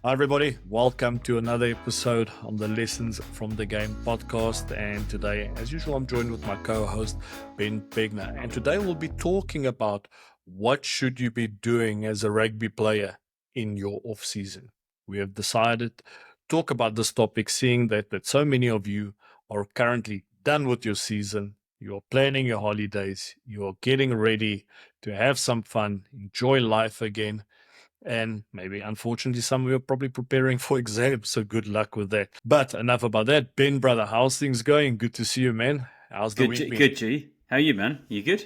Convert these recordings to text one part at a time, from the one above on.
Hi, everybody. Welcome to another episode on the Lessons from the Game podcast. And today, as usual, I'm joined with my co-host, Ben Pegna. And today we'll be talking about what should you be doing as a rugby player in your off season. We have decided to talk about this topic, seeing that so many of you are currently done with your season. You're planning your holidays. You're getting ready to have some fun, enjoy life again. And maybe, unfortunately, some of you are probably preparing for exams, so good luck with that. But enough about that. Ben, brother, how's things going? Good to see you, man. How's the Good, week been? Good, G. How are you, man? You good?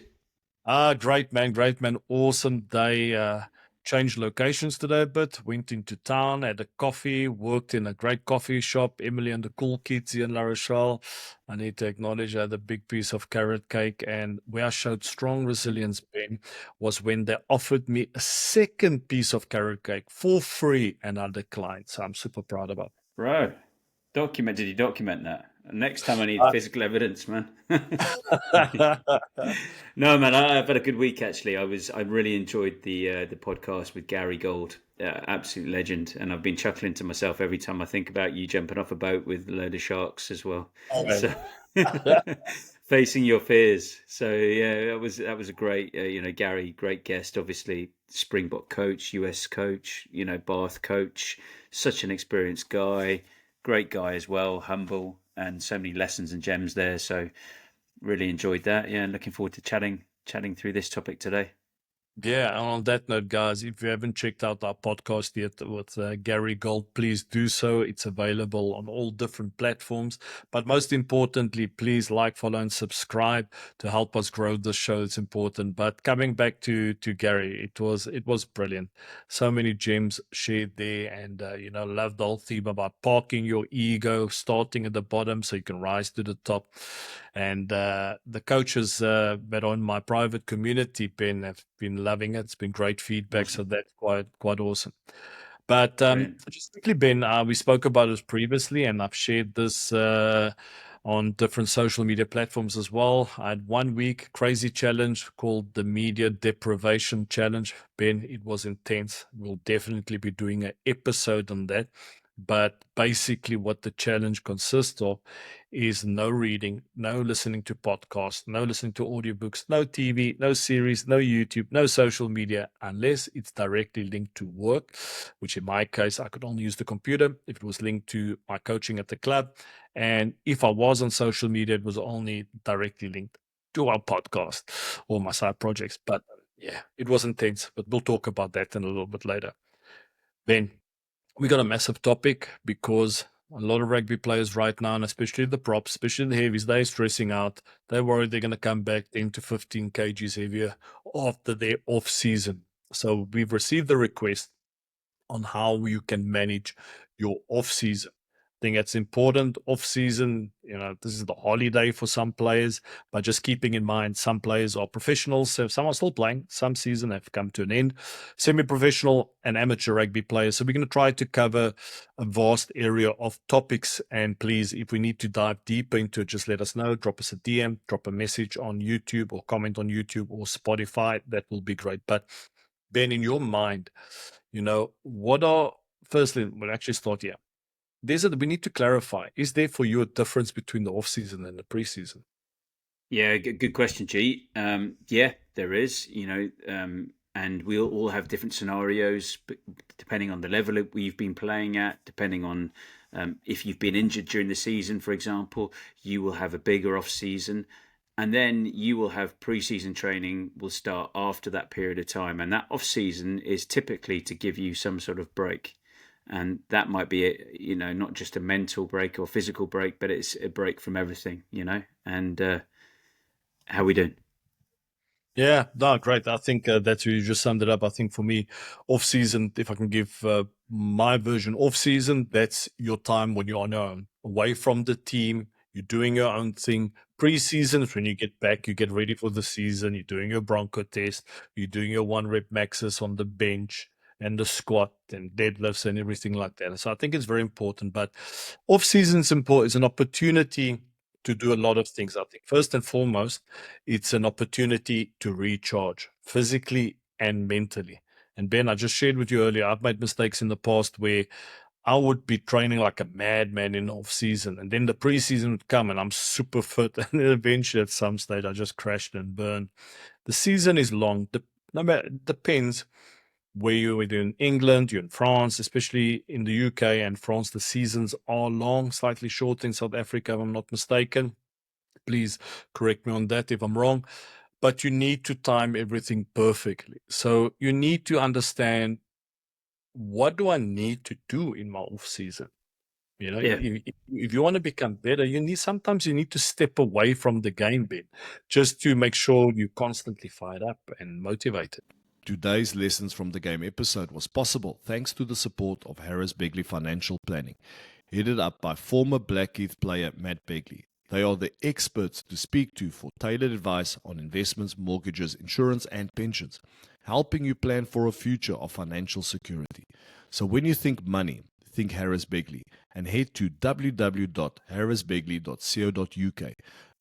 Great, man. Great, man. Awesome day. Changed locations today a bit. Went into town, had a coffee, worked in a great coffee shop. Emily and the cool kids here in La Rochelle. I need to acknowledge I had a big piece of carrot cake. And where I showed strong resilience, Ben, was when they offered me a second piece of carrot cake for free and I declined. So I'm super proud about Bro, did you document that? Next time I need it. physical evidence, man. Uh, No, man, I've had a good week actually. I really enjoyed the podcast with Gary Gold, absolute legend, and I've been chuckling to myself every time I think about you jumping off a boat with a load of sharks as well. oh, man. So facing your fears. So yeah, that was a great, Gary, great guest, obviously Springbok coach, US coach, Bath coach, such an experienced guy, great guy as well, humble, and so many lessons and gems there. So really enjoyed that. Yeah, and looking forward to chatting through this topic today. Yeah, and on that note, guys, if you haven't checked out our podcast yet with Gary Gold, please do so. It's available on all different platforms. But most importantly, please like, follow, and subscribe to help us grow the show. It's important. But coming back to Gary, it was brilliant. So many gems shared there, and love the whole theme about parking your ego, starting at the bottom so you can rise to the top. And the coaches that are in my private community, Ben, have been loving it. It's been great feedback, so Awesome, that's quite awesome. But brilliant. just quickly, Ben, we spoke about this previously, and I've shared this on different social media platforms as well. I had 1 week crazy challenge called the Media Deprivation Challenge. Ben, it was intense. We'll definitely be doing an episode on that. But basically, what the challenge consists of is no reading, no listening to podcasts, no listening to audiobooks, no TV, no series, no YouTube, no social media, unless it's directly linked to work, which in my case, I could only use the computer if it was linked to my coaching at the club. And if I was on social media, it was only directly linked to our podcast or my side projects. But yeah, it was intense, but we'll talk about that in a little bit later. Then we got a massive topic because a lot of rugby players right now, and especially the props, especially the heavies, they're stressing out. They're worried they're going to come back 10 to 15 kgs heavier after their off season. So we've received the request on how you can manage your off season. I think that's important. Off season, this is the holiday for some players, but just keeping in mind some players are professionals, so some are still playing. Some season have come to an end. Semi-professional and amateur rugby players. So we're going to try to cover a vast area of topics. And please, if we need to dive deeper into it, just let us know. Drop us a DM, drop a message on YouTube or comment on YouTube or Spotify. That will be great. But Ben, in your mind, what are, firstly, we'll actually start here. We need to clarify, is there for you a difference between the off season and the preseason? Yeah, good question, G. Yeah, there is. And we'll all have different scenarios, depending on the level we've been playing at, depending on if you've been injured during the season, for example, you will have a bigger off season. And then you will have pre-season training will start after that period of time. And that off season is typically to give you some sort of break. And that might be, not just a mental break or physical break, but it's a break from everything. And how we doing? Yeah, no, great. I think that's you just summed it up. I think for me, off season, if I can give my version, off season, that's your time when you're on your own, away from the team. You're doing your own thing. Preseason is when you get back, you get ready for the season. You're doing your Bronco test. You're doing your 1 rep maxes on the bench and the squat and deadlifts and everything like that. So I think it's very important. But off season is important. It's an opportunity to do a lot of things. I think first and foremost, it's an opportunity to recharge physically and mentally. And Ben, I just shared with you earlier, I've made mistakes in the past where I would be training like a madman in off season, and then the preseason would come and I'm super fit, and then eventually at some stage I just crashed and burned. The season is long. No matter, it depends where you're, whether in England, you're in France, especially in the UK and France, the seasons are long, slightly short in South Africa, if I'm not mistaken. Please correct me on that if I'm wrong. But you need to time everything perfectly. So you need to understand, what do I need to do in my off season? You know, Yeah. if you want to become better, sometimes you need to step away from the game bit just to make sure you're constantly fired up and motivated. Today's Lessons from the Game episode was possible thanks to the support of Harris Begley Financial Planning, headed up by former Blackheath player Matt Begley. They are the experts to speak to for tailored advice on investments, mortgages, insurance, and pensions, helping you plan for a future of financial security. So when you think money, think Harris Begley and head to www.harrisbegley.co.uk.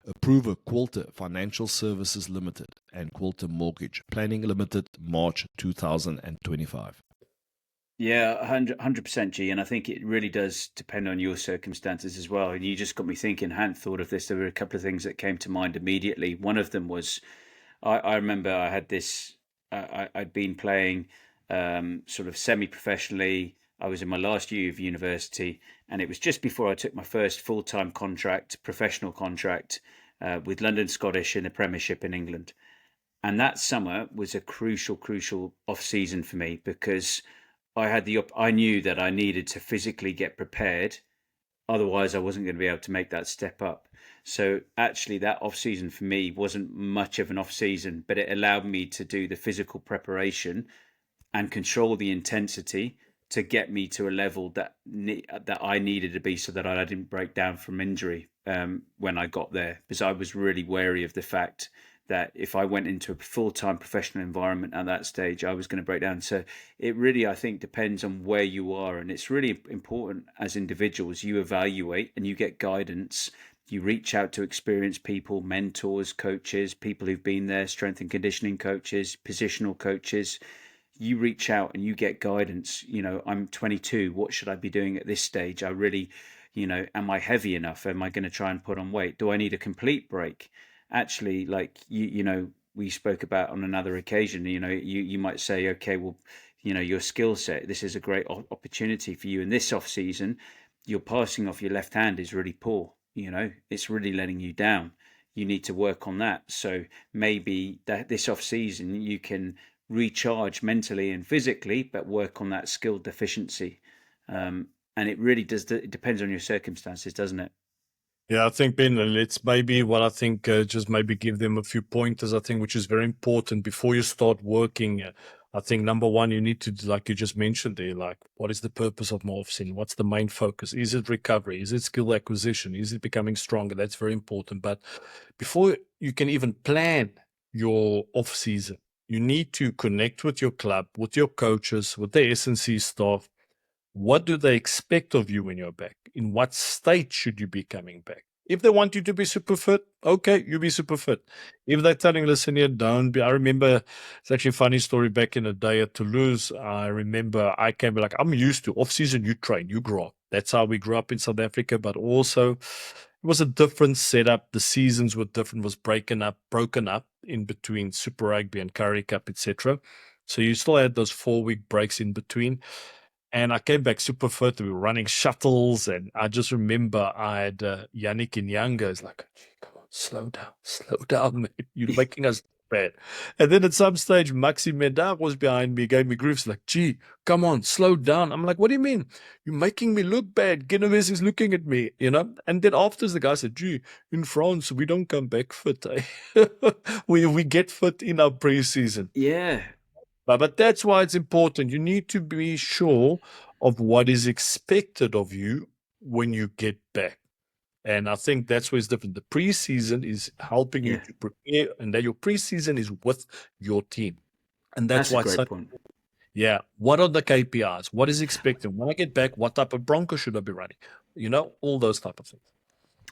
Approver Quilter Financial Services Limited and Quilter Mortgage Planning Limited, March 2025. Yeah, 100% G, and I think it really does depend on your circumstances as well. And you just got me thinking. I hadn't thought of this. There were a couple of things that came to mind immediately. One of them was, I remember I had this. I'd been playing sort of semi-professionally. I was in my last year of university, and it was just before I took my first full-time contract, professional contract, with London Scottish in the Premiership in England. And that summer was a crucial off season for me because I knew that I needed to physically get prepared, otherwise I wasn't going to be able to make that step up. So actually that off season for me wasn't much of an off season, but it allowed me to do the physical preparation and control the intensity to get me to a level that I needed to be, so that I didn't break down from injury when I got there, because I was really wary of the fact that if I went into a full-time professional environment at that stage, I was going to break down. So it really, I think, depends on where you are, and it's really important as individuals you evaluate and you get guidance. You reach out to experienced people, mentors, coaches, people who've been there, strength and conditioning coaches, positional coaches. You reach out and you get guidance. I'm 22. What should I be doing at this stage? I really, am I heavy enough? Am I going to try and put on weight? Do I need a complete break? Actually, like we spoke about on another occasion, you might say, okay, well, your skill set, this is a great opportunity for you in this off season. Your passing off your left hand is really poor. It's really letting you down. You need to work on that. So maybe that this off season you can recharge mentally and physically, but work on that skill deficiency. And it really does. It depends on your circumstances, doesn't it? Yeah, I think, Ben, let's maybe what I think, just maybe give them a few pointers, I think, which is very important before you start working. I think number one, you need to, like you just mentioned there, like, what is the purpose of my off-season? What's the main focus? Is it recovery? Is it skill acquisition? Is it becoming stronger? That's very important. But before you can even plan your off-season, you need to connect with your club, with your coaches, with the S&C staff. What do they expect of you when you're back? In what state should you be coming back? If they want you to be super fit, okay, you be super fit. If they're telling, listen here, don't be. I remember, it's actually a funny story back in the day at Toulouse. I remember I came like, I'm used to off-season, you train, you grow up. That's how we grew up in South Africa, but also it was a different setup. The seasons were different, was broken up in between Super Rugby and Currie Cup, etc. So you still had those 4-week breaks in between. And I came back super fit. We were running shuttles. And I just remember I had Yannick and Younger. It's like, come on, slow down, man. You're making us bad. And then at some stage, Maxi Medard was behind me, gave me griefs like, gee, come on, slow down. I'm like, what do you mean? You're making me look bad. Genovese is looking at me, And then after the guy said, gee, in France, we don't come back fit. Eh? we get fit in our preseason. Yeah. But that's why it's important. You need to be sure of what is expected of you when you get back. And I think that's where it's different. The preseason is helping you to prepare, and then your preseason is with your team. And that's why a great point. Yeah. What are the KPIs? What is expected? When I get back, what type of Bronco should I be running? All those type of things.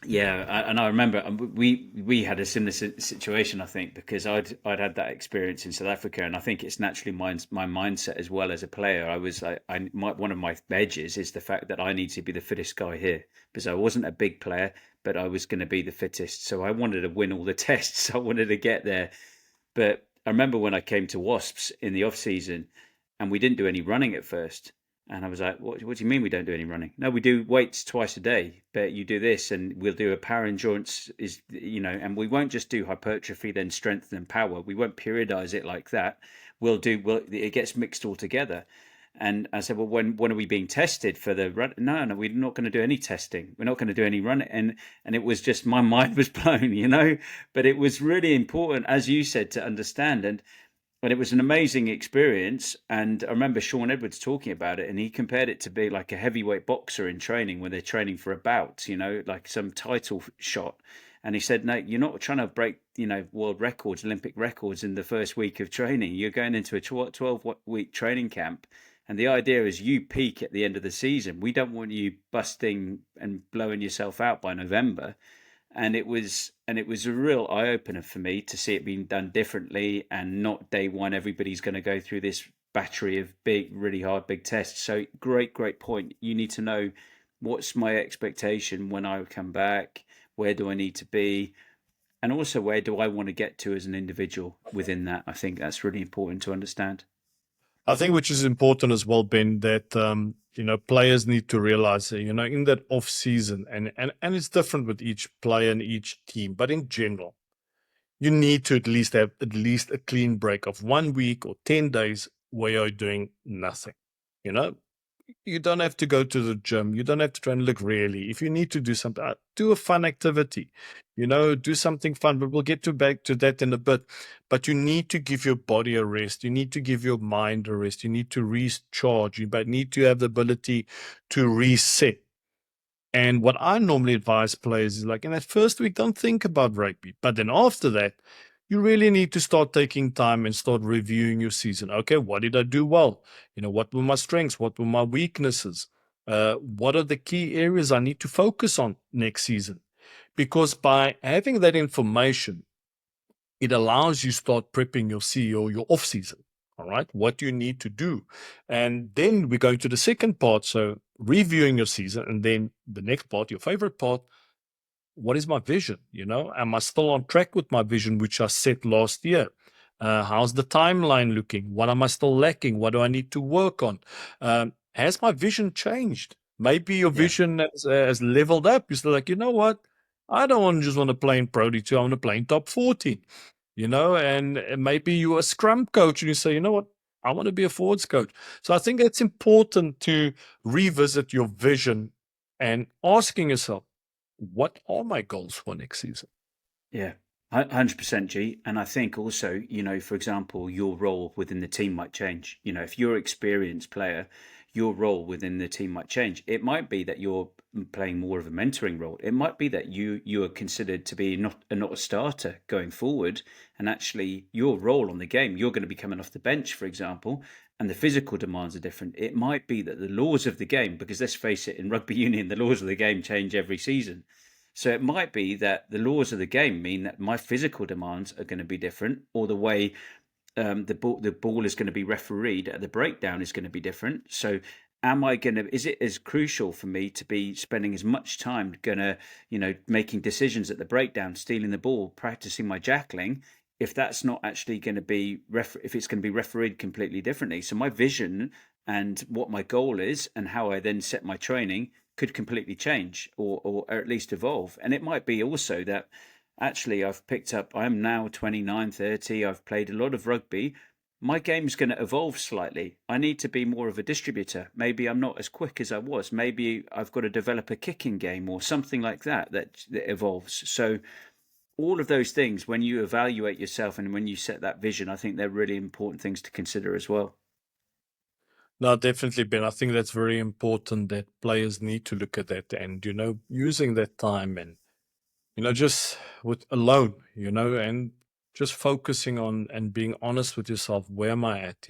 Yeah, and I remember we had a similar situation, I think, because I'd had that experience in South Africa, and I think it's naturally my mindset as well as a player. I was one of my edges is the fact that I need to be the fittest guy here because I wasn't a big player, but I was going to be the fittest. So I wanted to win all the tests. I wanted to get there. But I remember when I came to Wasps in the off season, and we didn't do any running at first. And I was like, what do you mean we don't do any running? No, we do weights twice a day, but you do this and we'll do a power endurance and we won't just do hypertrophy, then strength and power. We won't periodize it like that. It gets mixed all together. And I said, well, when are we being tested for the run? No, we're not going to do any testing. We're not going to do any running. And it was just, my mind was blown. But it was really important, as you said, to understand. And it was an amazing experience. And I remember Sean Edwards talking about it, and he compared it to be like a heavyweight boxer in training when they're training for a bout, like some title shot. And he said, no, you're not trying to break, world records, Olympic records in the first week of training. You're going into a 12-week training camp. And the idea is you peak at the end of the season. We don't want you busting and blowing yourself out by November. And it was a real eye opener for me to see it being done differently, and not day one everybody's going to go through this battery of big, really hard, big tests. So great point. You need to know, what's my expectation when I come back, where do I need to be, and also where do I want to get to as an individual within that. I think that's really important to understand. I think which is important as well, Ben, that players need to realize that, in that off season, and it's different with each player and each team, but in general, you need to at least have a clean break of 1 week or 10 days where you're doing nothing. You don't have to go to the gym. You don't have to try and look really. If you need to do something, do a fun activity, do something fun, but we'll get back to that in a bit. But you need to give your body a rest. You need to give your mind a rest. You need to recharge. You need to have the ability to reset. And what I normally advise players is, like, in that first week, don't think about rugby. But then after that, you really need to start taking time and start reviewing your season. Okay, what did I do well? What were my strengths? What were my weaknesses? What are the key areas I need to focus on next season? Because by having that information, it allows you start prepping your CEO, your off season. All right, what do you need to do? And then we're going to the second part. So reviewing your season, and then the next part, your favorite part, what is my vision? Am I still on track with my vision, which I set last year? How's the timeline looking? What am I still lacking? What do I need to work on? Has my vision changed? Maybe your vision has leveled up. You're still like, you know what? I don't just want to play in Pro D2. I want to play in top 14, and maybe you're a scrum coach and you say, you know what? I want to be a forwards coach. So I think it's important to revisit your vision and asking yourself, what are my goals for next season? Yeah, 100% G. And I think also, for example, your role within the team might change. If you're an experienced player, your role within the team might change. It might be that you're playing more of a mentoring role. It might be that you are considered to be not a starter going forward, and actually your role on the game, you're going to be coming off the bench, for example, and the physical demands are different. It might be that the laws of the game, because let's face it, in rugby union, the laws of the game change every season. So it might be that the laws of the game mean that my physical demands are going to be different, or the way the ball is going to be refereed at the breakdown is going to be different. So is it as crucial for me to be spending as much time making decisions at the breakdown, stealing the ball, practicing my jackling, if that's not actually going to be if it's going to be refereed completely differently? So my vision and what my goal is and how I then set my training could completely change, or at least evolve. And it might be also that actually I'm now 29, 30, I've played a lot of rugby. My game's going to evolve slightly. I need to be more of a distributor. Maybe I'm not as quick as I was. Maybe I've got to develop a kicking game or something like that evolves. So all of those things, when you evaluate yourself and when you set that vision, I think they're really important things to consider as well. No, definitely, Ben. I think that's very important, that players need to look at that and, using that time and, just with alone, and just focusing on and being honest with yourself. Where am I at?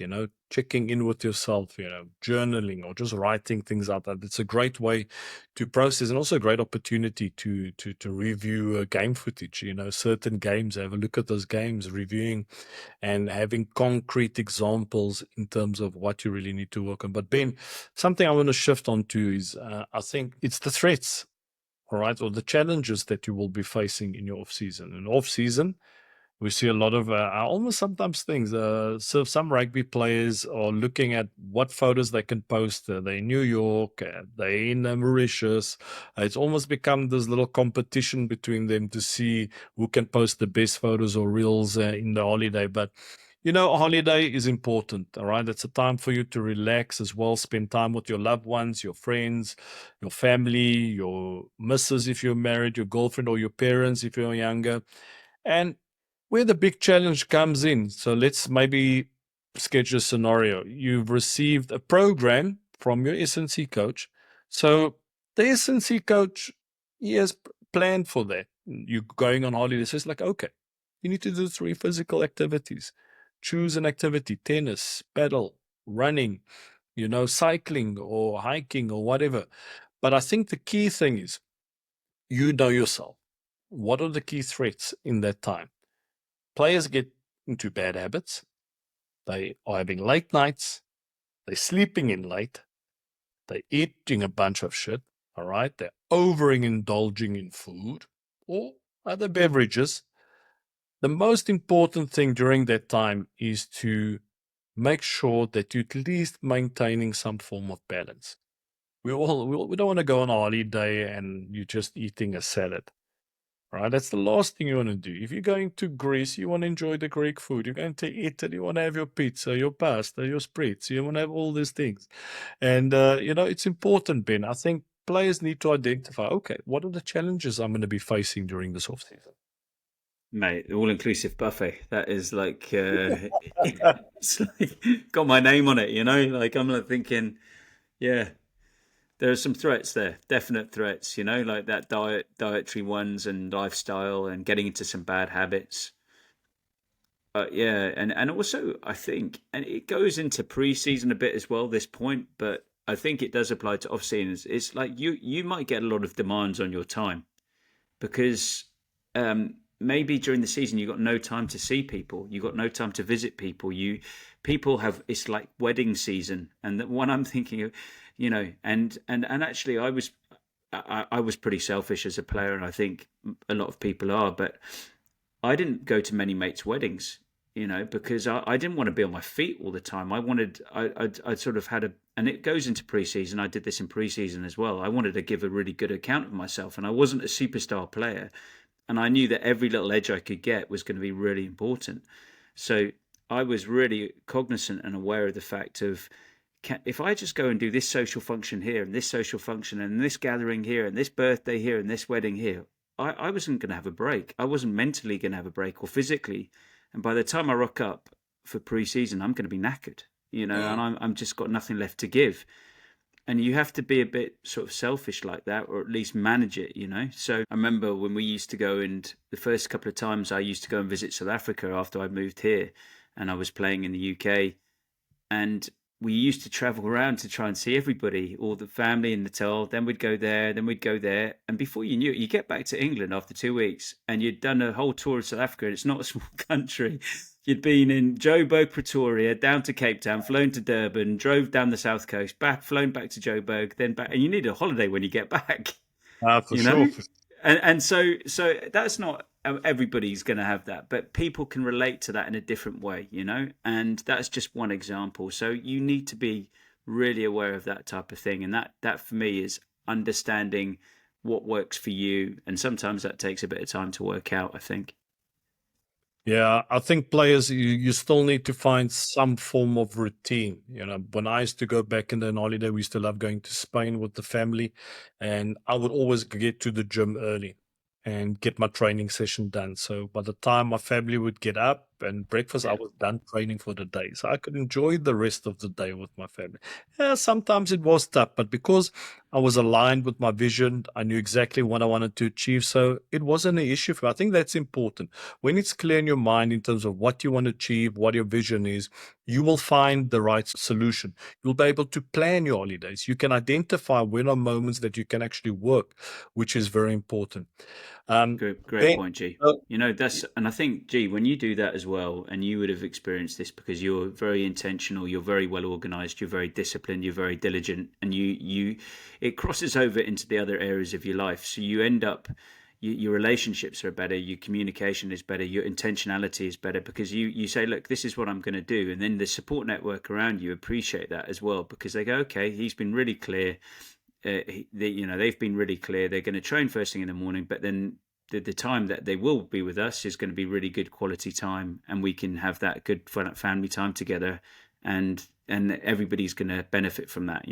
Checking in with yourself, journaling or just writing things out. That it's a great way to process, and also a great opportunity to review game footage. Certain games, have a look at those games, reviewing and having concrete examples in terms of what you really need to work on. But Ben, something I want to shift on to is I think it's the threats, all right, or the challenges that you will be facing in your off season. In off season, we see a lot of almost sometimes things. So some rugby players are looking at what photos they can post. They're in New York, they're in Mauritius. It's almost become this little competition between them to see who can post the best photos or reels in the holiday. But a holiday is important, all right? It's a time for you to relax as well, spend time with your loved ones, your friends, your family, your missus if you're married, your girlfriend or your parents if you're younger. And where the big challenge comes in, so let's maybe sketch a scenario. You've received a program from your S&C coach. So the S&C coach, he has planned for that. You're going on holiday. So it's like, okay, you need to do 3 physical activities. Choose an activity: tennis, paddle, running, cycling or hiking or whatever. But I think the key thing is you know yourself. What are the key threats in that time? Players get into bad habits. They are having late nights. They're sleeping in late. They're eating a bunch of shit. All right. They're overindulging in food or other beverages. The most important thing during that time is to make sure that you're at least maintaining some form of balance. We don't want to go on a holiday and you're just eating a salad. Right, that's the last thing you want to do. If you're going to Greece, you want to enjoy the Greek food. You're going to Italy, you want to have your pizza, your pasta, your spritz. You want to have all these things. And, it's important, Ben. I think players need to identify, okay, what are the challenges I'm going to be facing during this off season? Mate, all-inclusive buffet. That is like, it's like got my name on it, Like I'm like thinking, yeah, there are some threats there, definite threats, like that dietary ones and lifestyle and getting into some bad habits. Yeah, and also I think, and it goes into pre-season a bit as well, this point, but I think it does apply to off-season. It's like you might get a lot of demands on your time because maybe during the season you got no time to see people, you got no time to visit people. People have, it's like wedding season, and the one I'm thinking of, and actually I was pretty selfish as a player, and I think a lot of people are, but I didn't go to many mates' weddings, because I didn't want to be on my feet all the time. I sort of had and it goes into preseason. I did this in preseason as well. I wanted to give a really good account of myself, and I wasn't a superstar player, and I knew that every little edge I could get was going to be really important. So I was really cognizant and aware of the fact of, if I just go and do this social function here and this social function and this gathering here and this birthday here and this wedding here, I wasn't going to have a break. I wasn't mentally going to have a break or physically. And by the time I rock up for pre-season, I'm going to be knackered, and I'm just got nothing left to give. And you have to be a bit sort of selfish like that, or at least manage it, So I remember when we used to go, and the first couple of times I used to go and visit South Africa after I moved here and I was playing in the UK. And we used to travel around to try and see everybody, all the family in Natal. Then we'd go there, then we'd go there. And before you knew it, you get back to England after 2 weeks and you'd done a whole tour of South Africa. And it's not a small country. You'd been in Joburg, Pretoria, down to Cape Town, flown to Durban, drove down the south coast, flown back to Joburg, then back. And you need a holiday when you get back. For sure. And so that's not everybody's going to have that, but people can relate to that in a different way, and that's just one example. So you need to be really aware of that type of thing, and that for me is understanding what works for you, and sometimes that takes a bit of time to work out, I think. Yeah, I think players, you still need to find some form of routine. When I used to go back in the holiday, we used to love going to Spain with the family, and I would always get to the gym early and get my training session done. So by the time my family would get up and breakfast, I was done training for the day. So I could enjoy the rest of the day with my family. Yeah, sometimes it was tough, but because I was aligned with my vision. I knew exactly what I wanted to achieve. So it wasn't an issue for me. I think that's important. When it's clear in your mind in terms of what you want to achieve, what your vision is, you will find the right solution. You'll be able to plan your holidays. You can identify when are moments that you can actually work, which is very important. Great Ben, point, G. uh, And I think, G, when you do that as well, and you would have experienced this because you're very intentional, you're very well organized, you're very disciplined, you're very diligent, and it crosses over into the other areas of your life. So you end up, your relationships are better, your communication is better, your intentionality is better because you say, look, this is what I'm going to do. And then the support network around you appreciate that as well because they go, okay, he's been really clear. They've been really clear. They're going to train first thing in the morning, but then the time that they will be with us is going to be really good quality time, and we can have that good family time together, and everybody's going to benefit from that.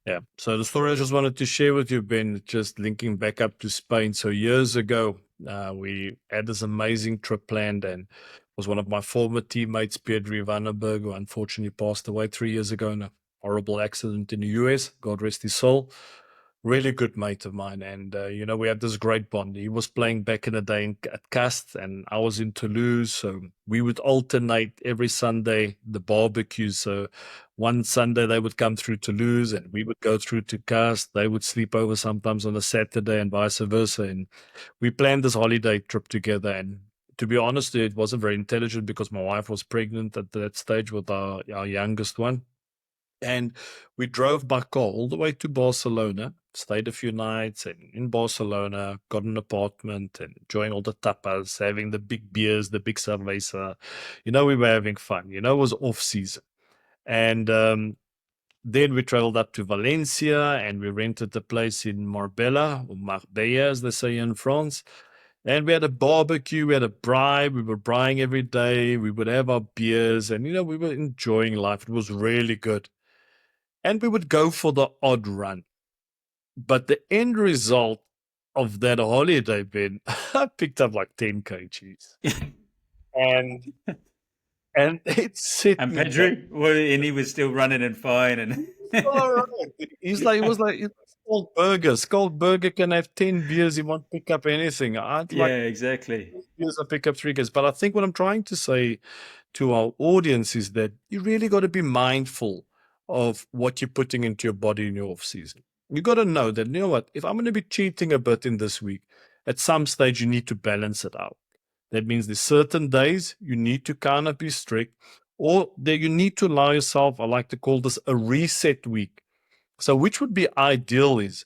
Yeah. So the story I just wanted to share with you, Ben, just linking back up to Spain. So years ago, we had this amazing trip planned, and it was one of my former teammates, Pedro Vandenberg, who unfortunately passed away 3 years ago in a horrible accident in the US. God rest his soul. Really good mate of mine. And, we had this great bond. He was playing back in the day at Cast, and I was in Toulouse. So we would alternate every Sunday the barbecues. So one Sunday they would come through Toulouse and we would go through to Cast. They would sleep over sometimes on a Saturday and vice versa. And we planned this holiday trip together. And to be honest, it wasn't very intelligent because my wife was pregnant at that stage with our youngest one. And we drove by car all the way to Barcelona, stayed a few nights in Barcelona, got an apartment and enjoying all the tapas, having the big beers, the big cerveza. We were having fun. It was off season. And then we traveled up to Valencia and we rented a place in Marbella, or Marbella, as they say in France. And we had a barbecue, we had a braai, we were braaiing every day, we would have our beers, and, we were enjoying life. It was really good. And we would go for the odd run. But the end result of that holiday, Ben, I picked up like 10 kgs. And it set And me Pedro, back. and he was still running and fine, and All right. It was like it's called burger. Skull Burger can have 10 beers, he won't pick up anything. I'd like yeah, exactly. beers, I pick up 3 beers. But I think what I'm trying to say to our audience is that you really got to be mindful of what you're putting into your body in your off season. You got to know that, what, if I'm going to be cheating a bit in this week, at some stage you need to balance it out. That means there's certain days you need to kind of be strict, or that you need to allow yourself, I like to call this a reset week. So which would be ideal is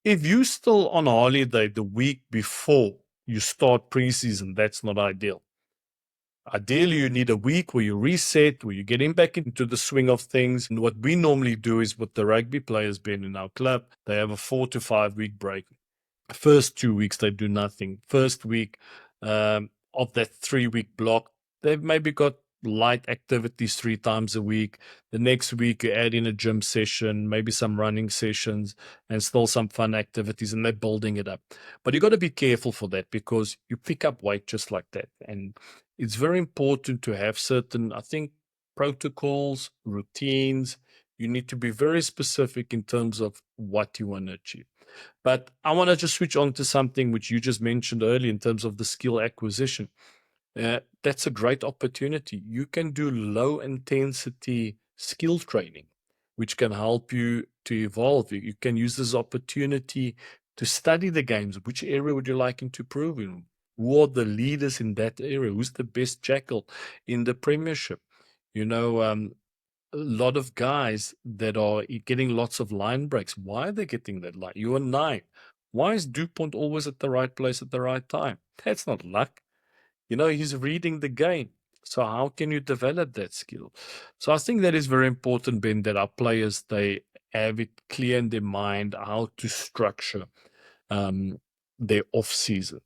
if you're still on holiday the week before you start preseason, that's not ideal. Ideally, you need a week where you reset, where you're getting back into the swing of things. And what we normally do is with the rugby players being in our club, they have a 4 to 5 week break. First 2 weeks, they do nothing. First week of that 3 week block, they've maybe got light activities 3 times a week. The next week, you add in a gym session, maybe some running sessions, and still some fun activities, and they're building it up. But you got to be careful for that because you pick up weight just like that. And it's very important to have certain, I think, protocols, routines. You need to be very specific in terms of what you want to achieve. But I want to just switch on to something which you just mentioned earlier in terms of the skill acquisition. That's a great opportunity. You can do low intensity skill training, which can help you to evolve. You can use this opportunity to study the games. Which area would you like to improve in? Who are the leaders in that area? Who's the best jackal in the Premiership? A lot of guys that are getting lots of line breaks. Why are they getting that line? You're 9. Why is DuPont always at the right place at the right time? That's not luck. He's reading the game. So how can you develop that skill? So I think that is very important, Ben, that our players, they have it clear in their mind how to structure their off-season.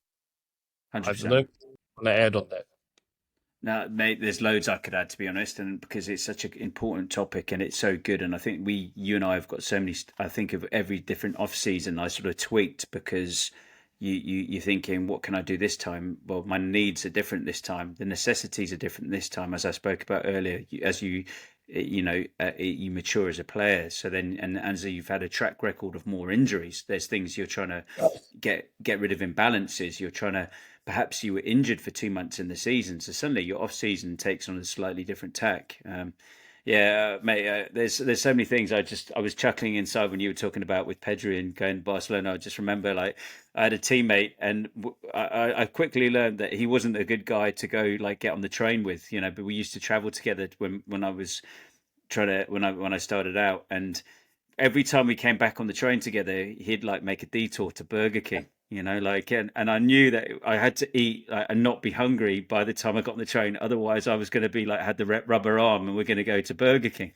I don't 100%. know. Want to add on that? Now, mate, there's loads I could add, to be honest, and because it's such an important topic and it's so good. And I think you and I have got so many, I think of every different off season I sort of tweaked because you're thinking, what can I do this time? Well, my needs are different this time. The necessities are different this time, as I spoke about earlier. As you you mature as a player. So then, and as you've had a track record of more injuries, there's things you're trying to get rid of, imbalances. You're trying to, perhaps you were injured for 2 months in the season, so suddenly your off season takes on a slightly different tack. Yeah, mate. There's so many things. I was chuckling inside when you were talking about with Pedri and going to Barcelona. I just remember, like, I had a teammate, and I quickly learned that he wasn't a good guy to go like get on the train with. But we used to travel together when I was when I started out, and every time we came back on the train together, he'd like make a detour to Burger King. And I knew that I had to eat and not be hungry by the time I got on the train. Otherwise, I was going to be like, had the rubber arm, and we're going to go to Burger King.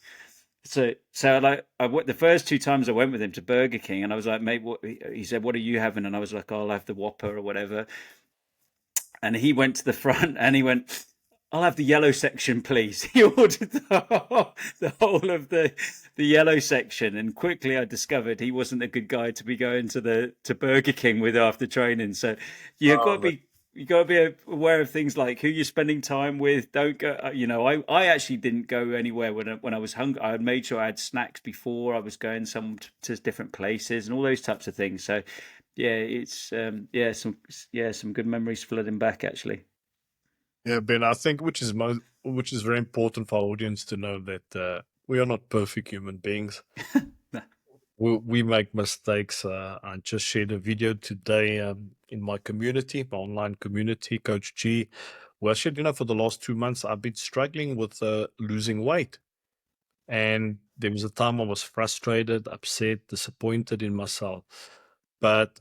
So like, the first 2 times I went with him to Burger King, and I was like, mate, what? He said, what are you having? And I was like, I'll have the Whopper or whatever. And he went to the front and he went, I'll have the yellow section, please. He ordered the whole of the yellow section, and quickly I discovered he wasn't a good guy to be going to Burger King with after training. So you've got to be aware of things like who you're spending time with. Don't go. I actually didn't go anywhere when I was hungry. I made sure I had snacks before I was going to different places and all those types of things. So yeah, it's some good memories flooding back actually. Yeah, Ben, I think which is very important for our audience to know that we are not perfect human beings. We make mistakes. I just shared a video today in my community, my online community, Coach G, where I said, for the last 2 months, I've been struggling with losing weight. And there was a time I was frustrated, upset, disappointed in myself. But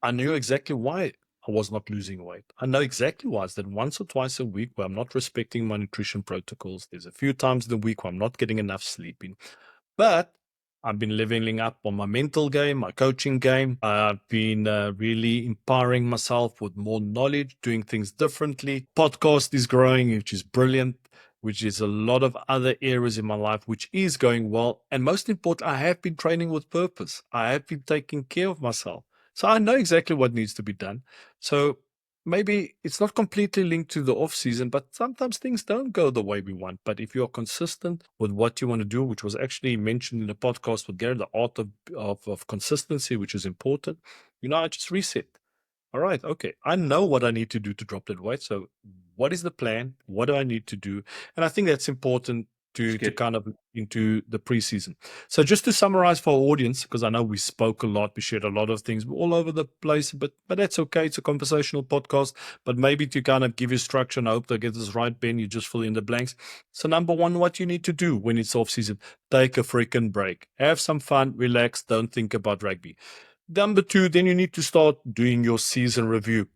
I knew exactly why I was not losing weight. I know exactly why. It's that once or twice a week where I'm not respecting my nutrition protocols. There's a few times in the week where I'm not getting enough sleep in. But I've been leveling up on my mental game, my coaching game. I've been really empowering myself with more knowledge, doing things differently. Podcast is growing, which is brilliant, which is a lot of other areas in my life, which is going well. And most important, I have been training with purpose. I have been taking care of myself. So I know exactly what needs to be done. So maybe it's not completely linked to the off season, but sometimes things don't go the way we want. But if you're consistent with what you want to do, which was actually mentioned in the podcast with Gary, the art of consistency, which is important, I just reset. All right, okay. I know what I need to do to drop that weight. So what is the plan? What do I need to do? And I think that's important to kind of into the preseason. So just to summarize for our audience, because I know we spoke a lot, we shared a lot of things all over the place, but that's okay. It's a conversational podcast, but maybe to kind of give you structure, and I hope to get this right, Ben, you just fill in the blanks. So number one, what you need to do when it's off season, take a freaking break. Have some fun, relax, don't think about rugby. Number two, then you need to start doing your season review.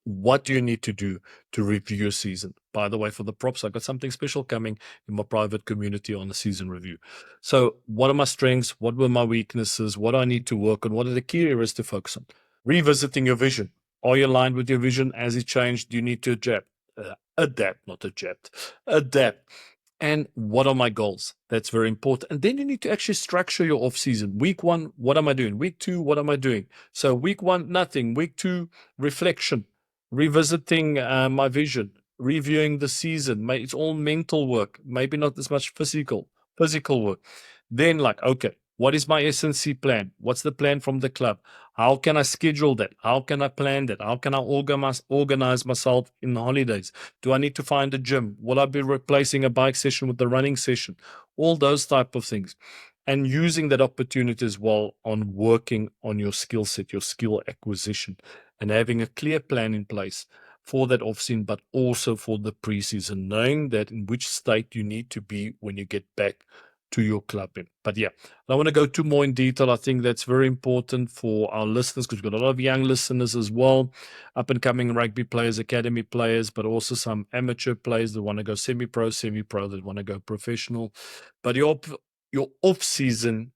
What do you need to do to review your season? By the way, for the props, I got something special coming in my private community on the season review. So what are my strengths? What were my weaknesses? What do I need to work on? What are the key areas to focus on? Revisiting your vision. Are you aligned with your vision? Has it changed? Do you need to adapt. And what are my goals? That's very important. And then you need to actually structure your off season. Week 1, what am I doing? Week 2, what am I doing? So week 1, nothing. Week 2, reflection, revisiting my vision, reviewing the season. It's all mental work, maybe not as much physical work. Then okay, what is my S&C plan? What's the plan from the club? How can I schedule that? How can I plan that? How can I organize myself in the holidays? Do I need to find a gym? Will I be replacing a bike session with the running session? All those type of things. And using that opportunity as well on working on your skill set, your skill acquisition, and having a clear plan in place for that off-season, but also for the preseason, knowing that in which state you need to be when you get back to your club. But yeah, I want to go too more in detail. I think that's very important for our listeners because we've got a lot of young listeners as well, up and coming rugby players, academy players, but also some amateur players that want to go semi-pro, that want to go professional. But your off-season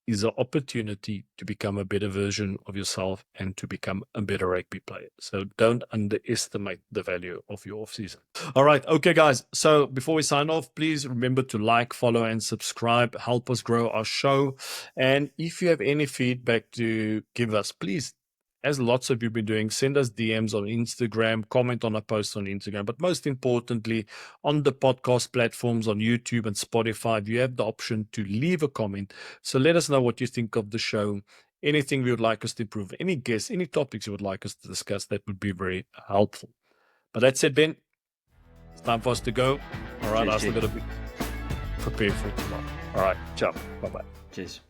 is an opportunity to become a better version of yourself and to become a better rugby player. So don't underestimate the value of your off-season. All right. Okay, guys. So before we sign off, please remember to like, follow, and subscribe. Help us grow our show. And if you have any feedback to give us, please as lots of you been doing, send us DMs on Instagram, comment on a post on Instagram. But most importantly, on the podcast platforms on YouTube and Spotify, you have the option to leave a comment. So let us know what you think of the show, anything you would like us to improve, any guests, any topics you would like us to discuss. That would be very helpful. But that's it, Ben. It's time for us to go. All right, Cheers, I'm still G. going to be prepared for tomorrow. All right, ciao. Bye-bye. Cheers.